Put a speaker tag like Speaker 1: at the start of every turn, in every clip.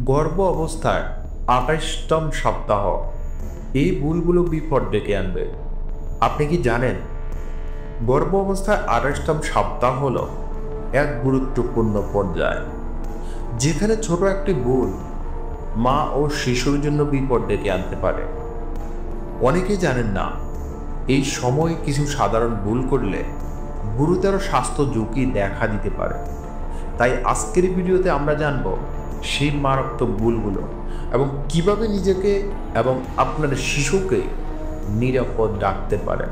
Speaker 1: গর্ভ অবস্থায় ২৮তম সপ্তাহ এই ভুলগুলো বিপদ ডেকে আনবে। আপনি কি জানেন গর্ভ অবস্থায় ২৮তম সপ্তাহ হলো এক গুরুত্বপূর্ণ পর্যায়, যেখানে ছোট একটি ভুল মা ও শিশুর জন্য বিপদ ডেকে আনতে পারে। অনেকেই জানেন না এই সময় কিছু সাধারণ ভুল করলে গুরুতর স্বাস্থ্য ঝুঁকি দেখা দিতে পারে। তাই আজকের ভিডিওতে আমরা জানব সেই মারাত্মক ভুলগুলো এবং কিভাবে নিজেকে এবং আপনার শিশুকে নিরাপদ রাখতে পারেন।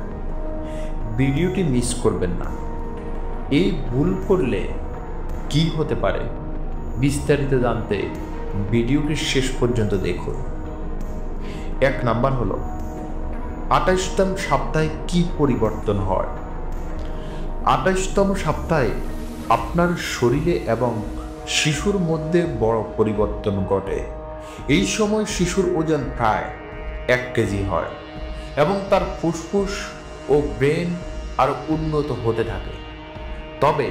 Speaker 1: ভিডিওটি মিস করবেন না। এই ভুল করলে কি হতে পারে বিস্তারিত জানতে ভিডিওটি শেষ পর্যন্ত দেখুন। ১ নাম্বার হলো ২৮তম সপ্তাহে কি পরিবর্তন হয়। ২৮তম সপ্তাহে আপনার শরীরে এবং শিশুর মধ্যে বড় পরিবর্তন ঘটে। এই সময় শিশুর ওজন প্রায় ১ কেজি হয় এবং তার ফুসফুস ও ব্রেন আরও উন্নত হতে থাকে। তবে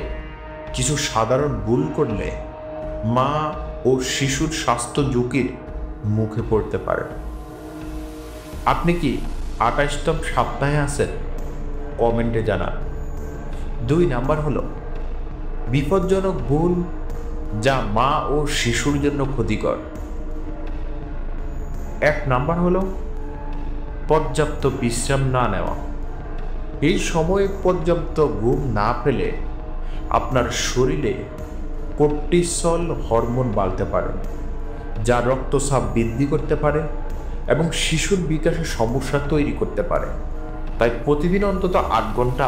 Speaker 1: কিছু সাধারণ ভুল করলে মা ও শিশুর স্বাস্থ্য ঝুঁকির মুখে পড়তে পারে। আপনি কি ২৮তম সপ্তাহে আছেন? কমেন্টে জানান। ২ নাম্বার হলো বিপজ্জনক ভুল যা মা ও শিশুর জন্য ক্ষতিকর। ১ নাম্বার হলো পর্যাপ্ত বিশ্রাম না নেওয়া। এই সময়ে পর্যাপ্ত ঘুম না পেলে আপনার শরীরে কর্টিসল হরমোন বাড়তে পারে, যা রক্তচাপ বৃদ্ধি করতে পারে এবং শিশুর বিকাশে সমস্যা তৈরি করতে পারে। তাই প্রতিদিন অন্তত ৮ ঘন্টা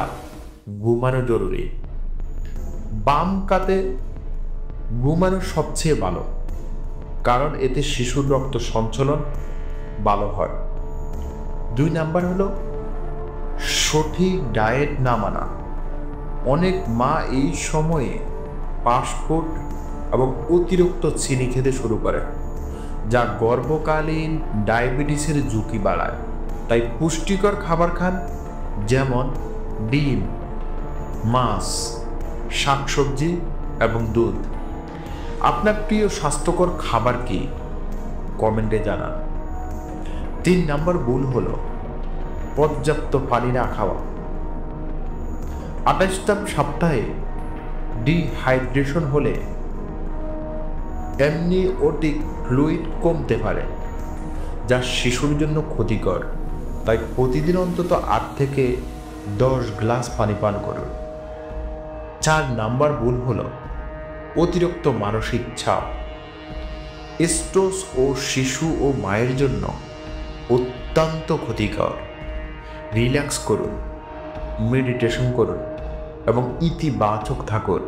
Speaker 1: ঘুমানো জরুরি। বাম কাতে ঘুমানো সবচেয়ে ভালো, কারণ এতে শিশুর রক্ত সঞ্চালন ভালো হয়। ২ নাম্বার হলো সঠিক ডায়েট না মানা। অনেক মা এই সময়ে ফাস্টফুড এবং অতিরিক্ত চিনি খেতে শুরু করে, যা গর্ভকালীন ডায়াবেটিসের ঝুঁকি বাড়ায়। তাই পুষ্টিকর খাবার খান, যেমন ডিম, মাছ, শাকসবজি এবং দুধ। আপনার প্রিয় স্বাস্থ্যকর খাবার কি? কমেন্টে জানান। ৩ নাম্বার ভুল হলো পর্যাপ্ত পানি না খাওয়া। ২৮তম সপ্তাহে ডিহাইড্রেশন হলে অ্যামনিওটিক ফ্লুইড কমতে পারে, যা শিশুর জন্য ক্ষতিকর। তাই প্রতিদিন অন্তত ৮ থেকে ১০ গ্লাস পানি পান করুন। ৪ নাম্বার ভুল হলো অতিরিক্ত মানসিক চাপ। স্ট্রেস ও শিশু ও মায়ের জন্য অত্যন্ত ক্ষতিকর। রিল্যাক্স করুন, মেডিটেশন করুন এবং ইতিবাচক থাকুন।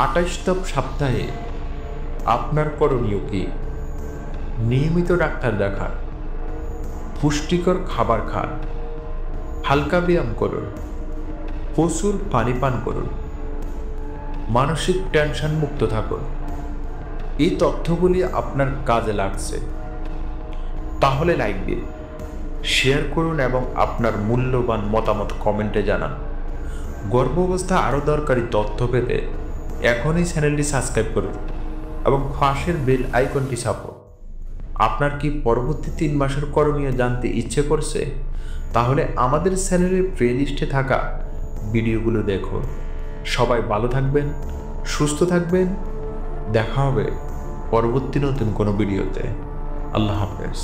Speaker 1: ২৮তম সপ্তাহে আপনার করণীয় কি? নিয়মিত ডাক্তার দেখান, পুষ্টিকর খাবার খান, হালকা ব্যায়াম করুন, প্রচুর পানি পান করুন, মানসিক টেনশন মুক্ত থাকুন। এই তথ্যগুলি আপনার কাজে লাগছে তাহলে লাইক দিন, শেয়ার করুন এবং আপনার মূল্যবান মতামত কমেন্টে জানান। গর্ভাবস্থা আরও দরকারি তথ্য পেতে এখনই চ্যানেলটি সাবস্ক্রাইব করুন এবং পাশের বেল আইকনটি চাপুন। আপনার কি পরবর্তী ৩ মাসের করণীয় জানতে ইচ্ছে করছে? তাহলে আমাদের চ্যানেলের প্লেলিস্টে থাকা ভিডিওগুলো দেখুন। সবাই ভালো থাকবেন, সুস্থ থাকবেন। দেখা হবে পরবর্তী নতুন কোনো ভিডিওতে। আল্লাহ হাফেজ।